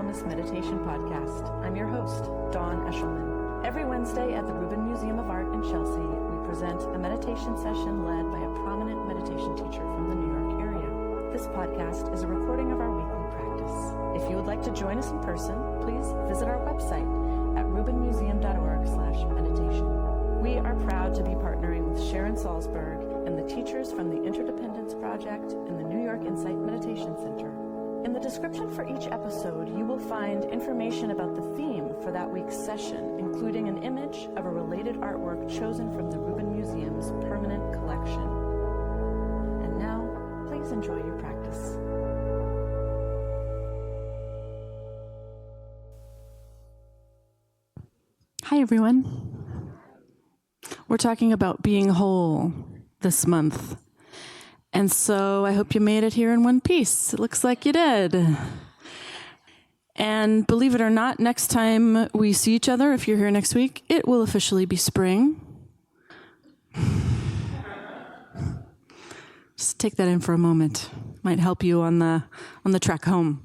Mindfulness Meditation Podcast. I'm your host, Dawn Eshelman. Every Wednesday at the Rubin Museum of Art in Chelsea, we present a meditation session led by a prominent meditation teacher from the New York area. This podcast is a recording of our weekly practice. If you would like to join us in person, please visit our website at rubinmuseum.org/meditation. We are proud to be partnering with Sharon Salzberg and the teachers from the Interdependence Project and the New York Insight Meditation Center. In the description for each episode, you will find information about the theme for that week's session, including an image of a related artwork chosen from the Rubin Museum's permanent collection. And now, please enjoy your practice. Hi, everyone. We're talking about being whole this month. And so I hope you made it here in one piece. It looks like you did. And believe it or not, next time we see each other, if you're here next week, it will officially be spring. Just take that in for a moment. Might help you on the trek home.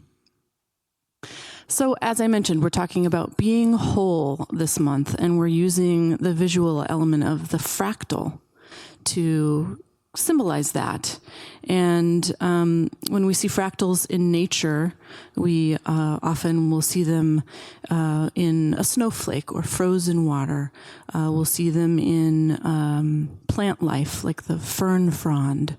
So as I mentioned, we're talking about being whole this month, and we're using the visual element of the fractal to symbolize that. And when we see fractals in nature, we often will see them in a snowflake or frozen water. We'll see them in plant life, like the fern frond,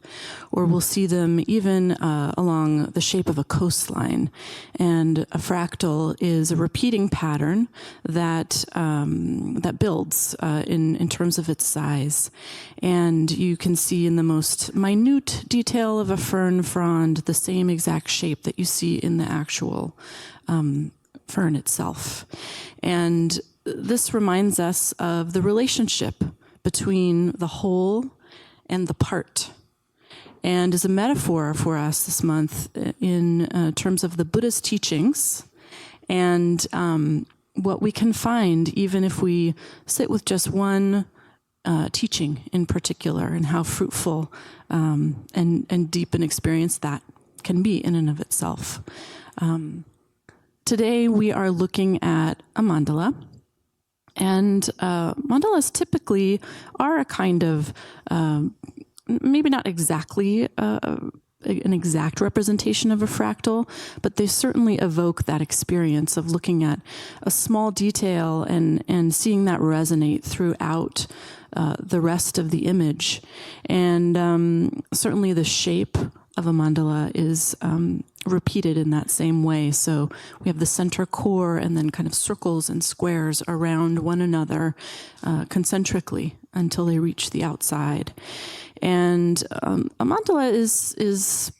or we'll see them even along the shape of a coastline. And a fractal is a repeating pattern that that builds in terms of its size. And you can see in the most minute detail of a fern frond the same exact shape that you see in the actual fern itself. And this reminds us of the relationship between the whole and the part, and is a metaphor for us this month in terms of the Buddha's teachings and what we can find even if we sit with just one teaching in particular, and how fruitful and deep an experience that can be in and of itself. Today we are looking at a mandala, and mandalas typically are a kind of, maybe not exactly an exact representation of a fractal, but they certainly evoke that experience of looking at a small detail and seeing that resonate throughout the rest of the image. And certainly the shape of a mandala is repeated in that same way. So we have the center core and then kind of circles and squares around one another concentrically until they reach the outside. And a mandala is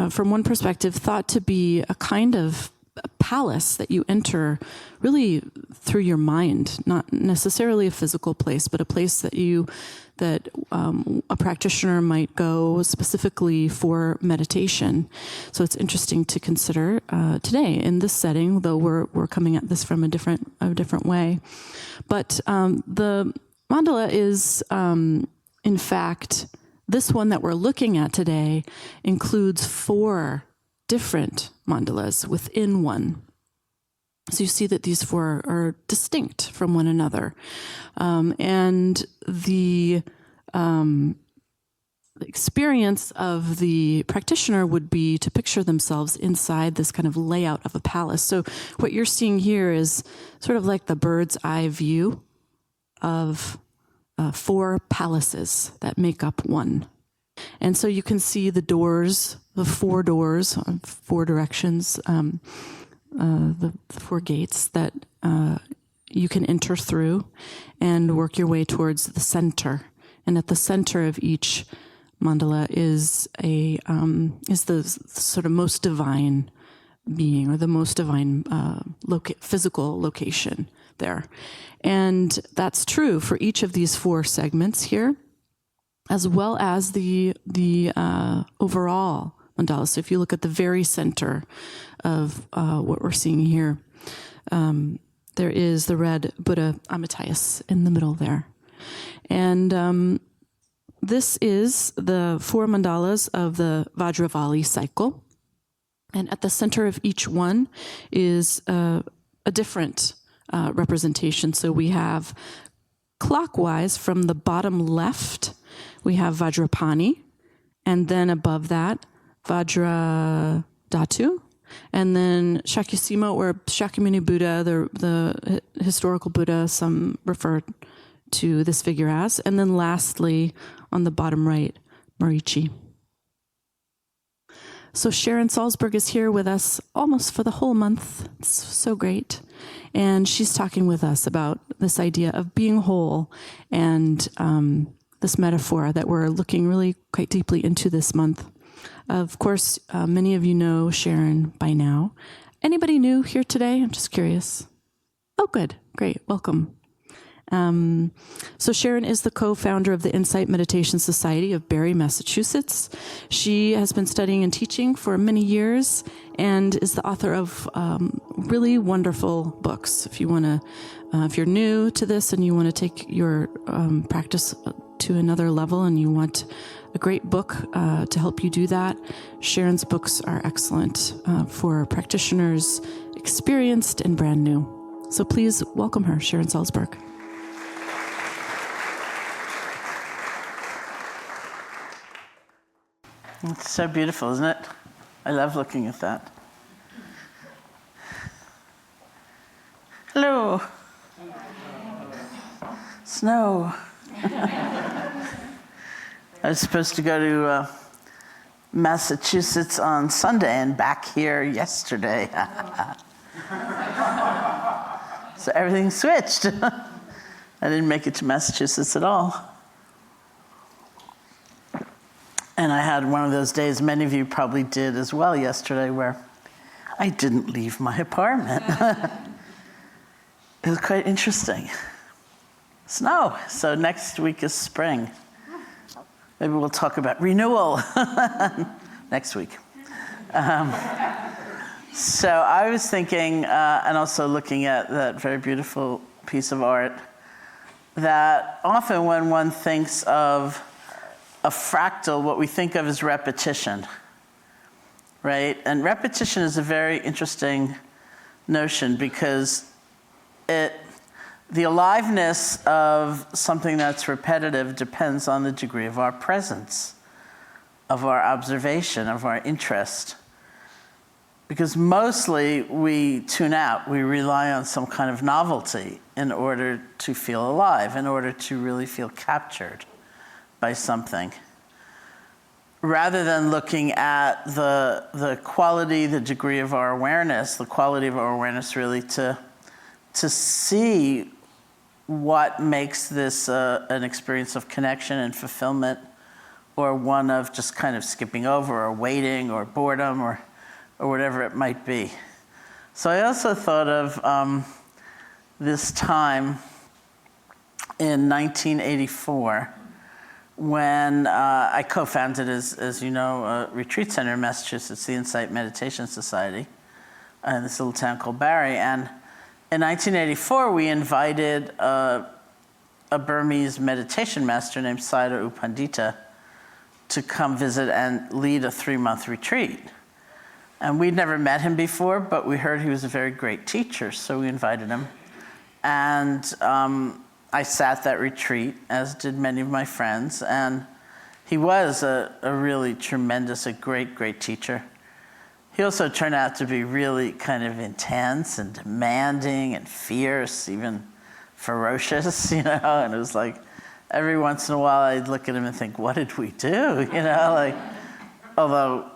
from one perspective, thought to be a kind of a palace that you enter really through your mind, not necessarily a physical place, but a place that a practitioner might go specifically for meditation. So it's interesting to consider today in this setting, though we're coming at this from a different way. But the mandala is, in fact, this one that we're looking at today includes 4 different mandalas within one. So you see that these 4 are distinct from one another. And the experience of the practitioner would be to picture themselves inside this kind of layout of a palace. So what you're seeing here is sort of like the bird's eye view of 4 palaces that make up one. And so you can see the doors, the 4 doors, 4 directions, the 4 gates that you can enter through and work your way towards the center. And at the center of each mandala is the sort of most divine being, or the most divine physical location there. And that's true for each of these 4 segments here, as well as the overall mandala. So if you look at the very center of what we're seeing here, there is the red Buddha Amitayus in the middle there. And this is the 4 mandalas of the Vajravali cycle. And at the center of each one is a different representation. So we have clockwise from the bottom left, we have Vajrapani, and then above that, Vajradhatu, and then Shakyamuni or Shakyamuni Buddha, the historical Buddha, some refer to this figure as, and then lastly, on the bottom right, Marichi. So Sharon Salzberg is here with us almost for the whole month. It's so great. And she's talking with us about this idea of being whole and this metaphor that we're looking really quite deeply into this month. Of course, many of you know Sharon by now. Anybody new here today? I'm just curious. Oh, good. Great. Welcome. So Sharon is the co-founder of the Insight Meditation Society of Barre, Massachusetts. She has been studying and teaching for many years and is the author of really wonderful books. If you want to, if you're new to this and you want to take your practice to another level and you want a great book to help you do that, Sharon's books are excellent for practitioners, experienced and brand new. So please welcome her, Sharon Salzberg. It's so beautiful, isn't it? I love looking at that. Hello. Snow. I was supposed to go to Massachusetts on Sunday and back here yesterday. So everything switched. I didn't make it to Massachusetts at all. And I had one of those days, many of you probably did as well yesterday, where I didn't leave my apartment. It was quite interesting. Snow. So next week is spring. Maybe we'll talk about renewal next week. So I was thinking, and also looking at that very beautiful piece of art, that often when one thinks of a fractal, what we think of is repetition, right? And repetition is a very interesting notion because the aliveness of something that's repetitive depends on the degree of our presence, of our observation, of our interest. Because mostly we tune out, we rely on some kind of novelty in order to feel alive, in order to really feel captured by something, rather than looking at the quality, the degree of our awareness, the quality of our awareness really to see what makes this an experience of connection and fulfillment, or one of just kind of skipping over or waiting or boredom or whatever it might be. So I also thought of this time in 1984 when I co-founded, as you know, a retreat center in Massachusetts, the Insight Meditation Society, in this little town called Barre. And in 1984, we invited a Burmese meditation master named Sayadaw U Pandita to come visit and lead a 3-month retreat. And we'd never met him before, but we heard he was a very great teacher, so we invited him. And I sat that retreat, as did many of my friends, and he was a really tremendous, a great teacher. He also turned out to be really kind of intense and demanding and fierce, even ferocious, you know, and it was like every once in a while I'd look at him and think, what did we do? You know, like, although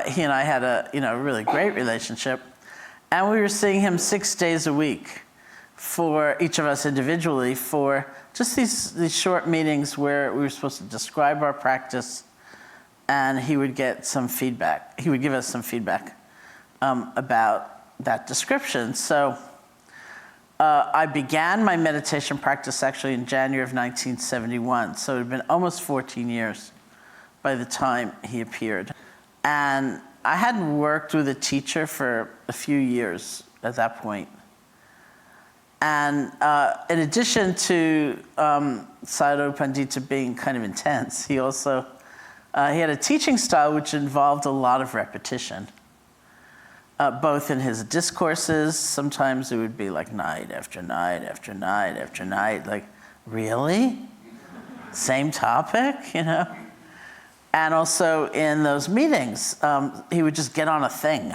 he and I had a really great relationship, and we were seeing him 6 days a week for each of us individually for just these short meetings where we were supposed to describe our practice, and he would get some feedback. He would give us some feedback about that description. So I began my meditation practice actually in January of 1971. So it had been almost 14 years by the time he appeared. And I hadn't worked with a teacher for a few years at that point. And in addition to Sayadaw Pandita being kind of intense, he also he had a teaching style which involved a lot of repetition. both in his discourses. Sometimes it would be like night after night after night after night, like, really? Same topic, And also in those meetings, he would just get on a thing,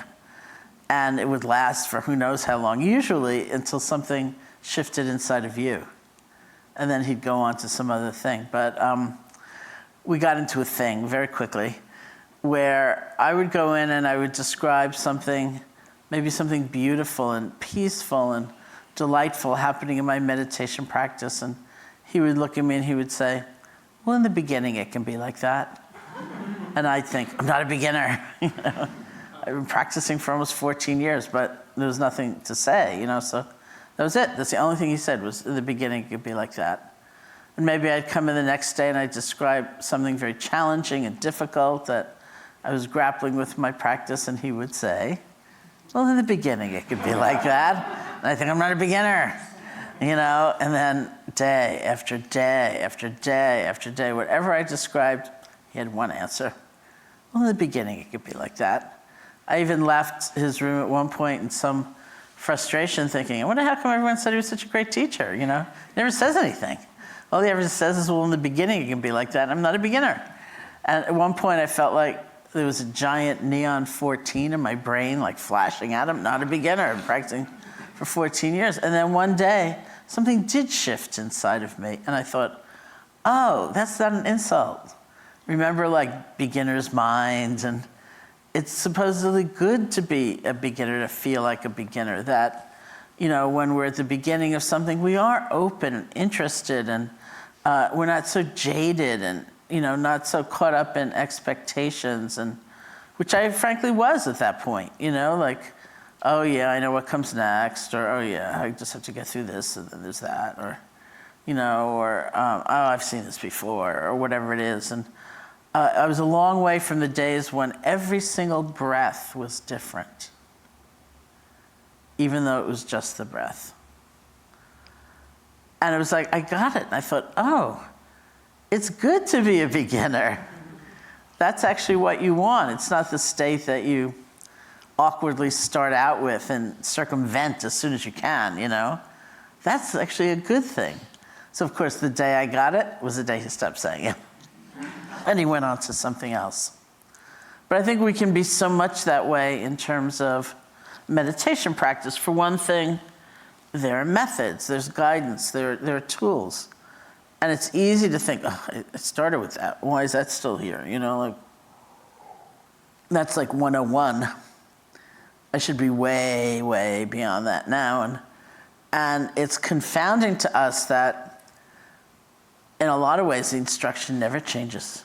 and it would last for who knows how long, usually until something shifted inside of you. And then he'd go on to some other thing. But we got into a thing very quickly where I would go in and I would describe something, maybe something beautiful and peaceful and delightful happening in my meditation practice. And he would look at me and he would say, well, in the beginning it can be like that. And I'd think, I'm not a beginner. I've been practicing for almost 14 years, but there was nothing to say, so that was it. That's the only thing he said was, in the beginning it could be like that. And maybe I'd come in the next day and I'd describe something very challenging and difficult that I was grappling with my practice, and he would say, well, in the beginning it could be like that. And I think, I'm not a beginner, and then day after day after day after day, whatever I described, he had one answer. Well, in the beginning it could be like that. I even left his room at one point in some frustration, thinking, I wonder how come everyone said he was such a great teacher, Never says anything. All he ever says is, well, in the beginning it can be like that, and I'm not a beginner. And at one point I felt like there was a giant neon 14 in my brain, like flashing at him, not a beginner, I'm practicing for 14 years. And then one day, something did shift inside of me, and I thought, oh, that's not an insult. Remember, like, beginner's mind, and it's supposedly good to be a beginner, to feel like a beginner, that, when we're at the beginning of something, we are open and interested, and we're not so jaded and, not so caught up in expectations, and which I frankly was at that point, like, oh yeah, I know what comes next, or oh yeah, I just have to get through this, and then there's that, or, oh, I've seen this before, or whatever it is. And I was a long way from the days when every single breath was different, even though it was just the breath. And it was like, I got it. And I thought, oh, it's good to be a beginner. That's actually what you want. It's not the state that you awkwardly start out with and circumvent as soon as you can, That's actually a good thing. So, of course, the day I got it was the day he stopped saying it. And he went on to something else. But I think we can be so much that way in terms of meditation practice. For one thing, there are methods, there's guidance, there are tools. And it's easy to think, oh, it started with that. Why is that still here? That's like 101. I should be way, way beyond that now. And it's confounding to us that in a lot of ways the instruction never changes.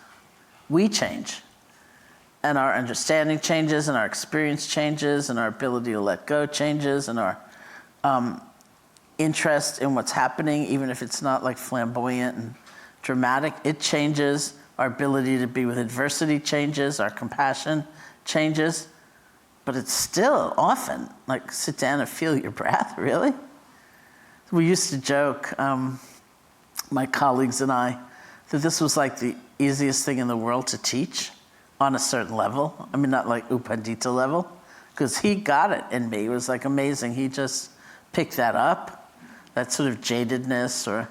We change. And our understanding changes, and our experience changes, and our ability to let go changes, and our interest in what's happening, even if it's not like flamboyant and dramatic, it changes. Our ability to be with adversity changes. Our compassion changes. But it's still often like, sit down and feel your breath, really? We used to joke, my colleagues and I, that this was like the easiest thing in the world to teach on a certain level. I mean, not like Upandita level, because he got it in me. It was like amazing. He just picked that up, that sort of jadedness or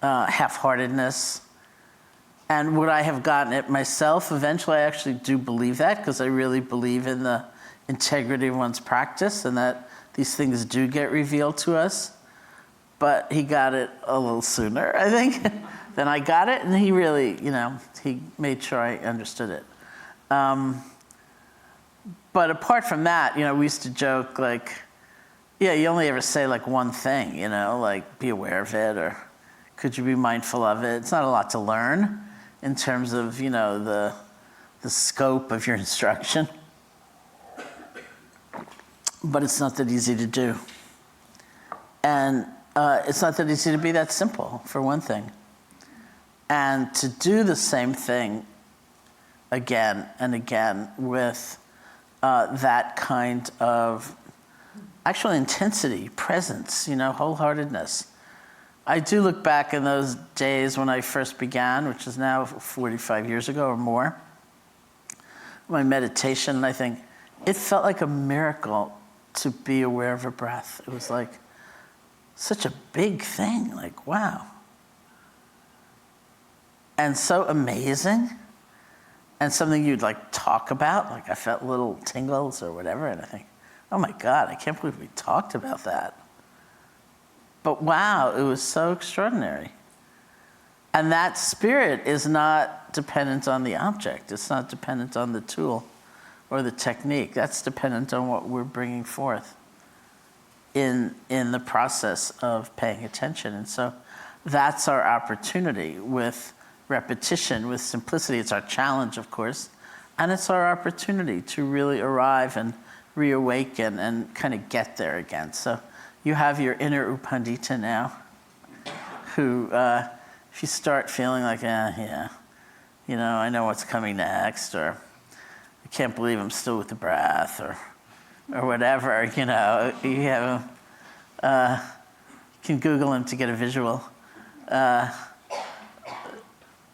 half-heartedness. And would I have gotten it myself? Eventually, I actually do believe that, because I really believe in the integrity of one's practice and that these things do get revealed to us. But he got it a little sooner, I think, than I got it. And he really, he made sure I understood it. But apart from that, we used to joke, like, yeah, you only ever say like one thing, like be aware of it, or could you be mindful of it? It's not a lot to learn in terms of, the scope of your instruction. But it's not that easy to do. And it's not that easy to be that simple, for one thing. And to do the same thing again and again with that kind of actual intensity, presence, wholeheartedness. I do look back in those days when I first began, which is now 45 years ago or more, my meditation, and I think, it felt like a miracle to be aware of a breath. It was like such a big thing, like, wow. And so amazing, and something you'd like talk about, like I felt little tingles or whatever, and I think, oh my God, I can't believe we talked about that. But wow, it was so extraordinary. And that spirit is not dependent on the object. It's not dependent on the tool or the technique. That's dependent on what we're bringing forth in the process of paying attention. And so that's our opportunity with repetition, with simplicity. It's our challenge, of course, and it's our opportunity to really arrive and reawaken and kind of get there again. So you have your inner Upandita now, who, if you start feeling like, yeah, you know, I know what's coming next, or I can't believe I'm still with the breath, or whatever, you know, you have you can Google him to get a visual.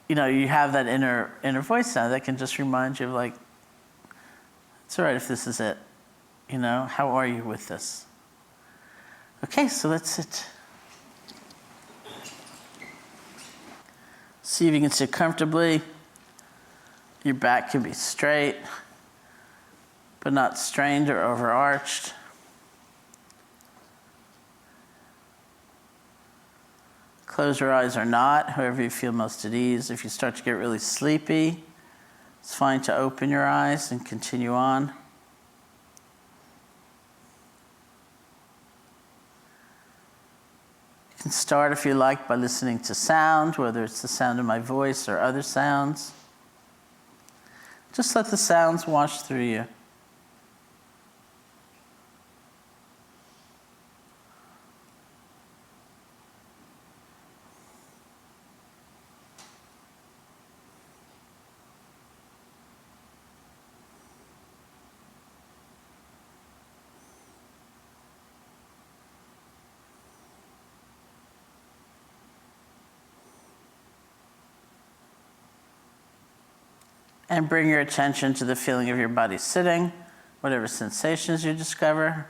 You know, you have that inner voice now that can just remind you of, like, it's all right if this is it. You know, how are you with this? Okay, so let's sit. See if you can sit comfortably. Your back can be straight, but not strained or overarched. Close your eyes or not, however you feel most at ease. If you start to get really sleepy, it's fine to open your eyes and continue on. You can start, if you like, by listening to sound, whether it's the sound of my voice or other sounds. Just let the sounds wash through you. And bring your attention to the feeling of your body sitting, whatever sensations you discover.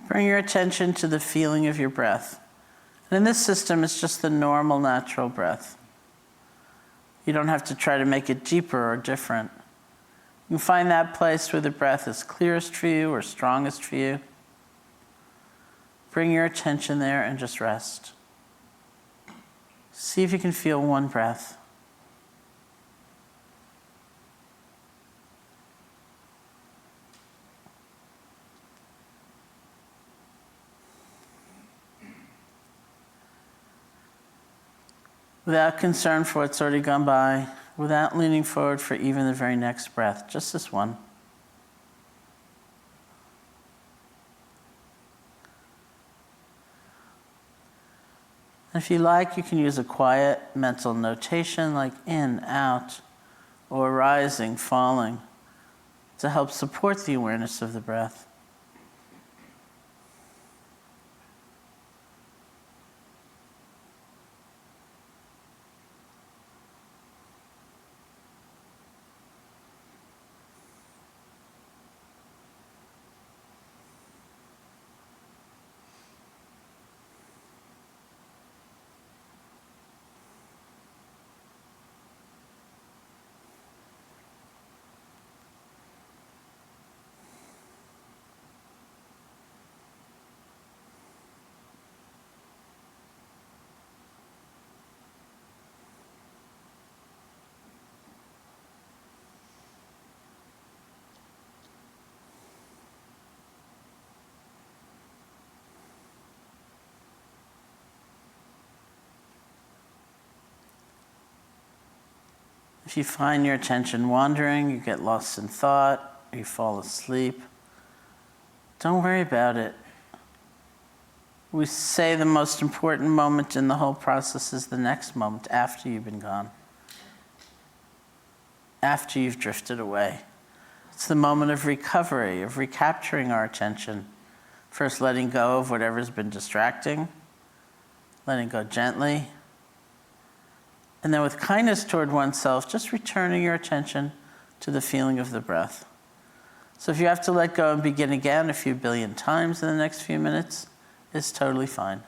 Bring your attention to the feeling of your breath. And in this system, it's just the normal, natural breath. You don't have to try to make it deeper or different. You can find that place where the breath is clearest for you or strongest for you. Bring your attention there and just rest. See if you can feel one breath. Without concern for what's already gone by, without leaning forward for even the very next breath, just this one. And if you like, you can use a quiet mental notation like in, out, or rising, falling, to help support the awareness of the breath. If you find your attention wandering, you get lost in thought, you fall asleep, don't worry about it. We say the most important moment in the whole process is the next moment after you've been gone, after you've drifted away. It's the moment of recovery, of recapturing our attention. First, letting go of whatever's been distracting, letting go gently, and then with kindness toward oneself, just returning your attention to the feeling of the breath. So if you have to let go and begin again a few billion times in the next few minutes, it's totally fine.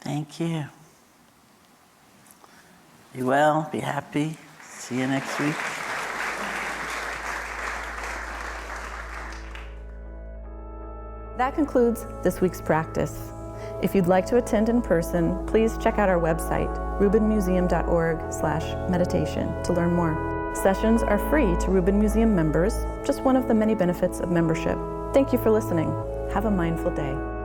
Thank you. Be well, be happy. See you next week. That concludes this week's practice. If you'd like to attend in person, please check out our website, rubinmuseum.org/meditation, to learn more. Sessions are free to Rubin Museum members, just one of the many benefits of membership. Thank you for listening. Have a mindful day.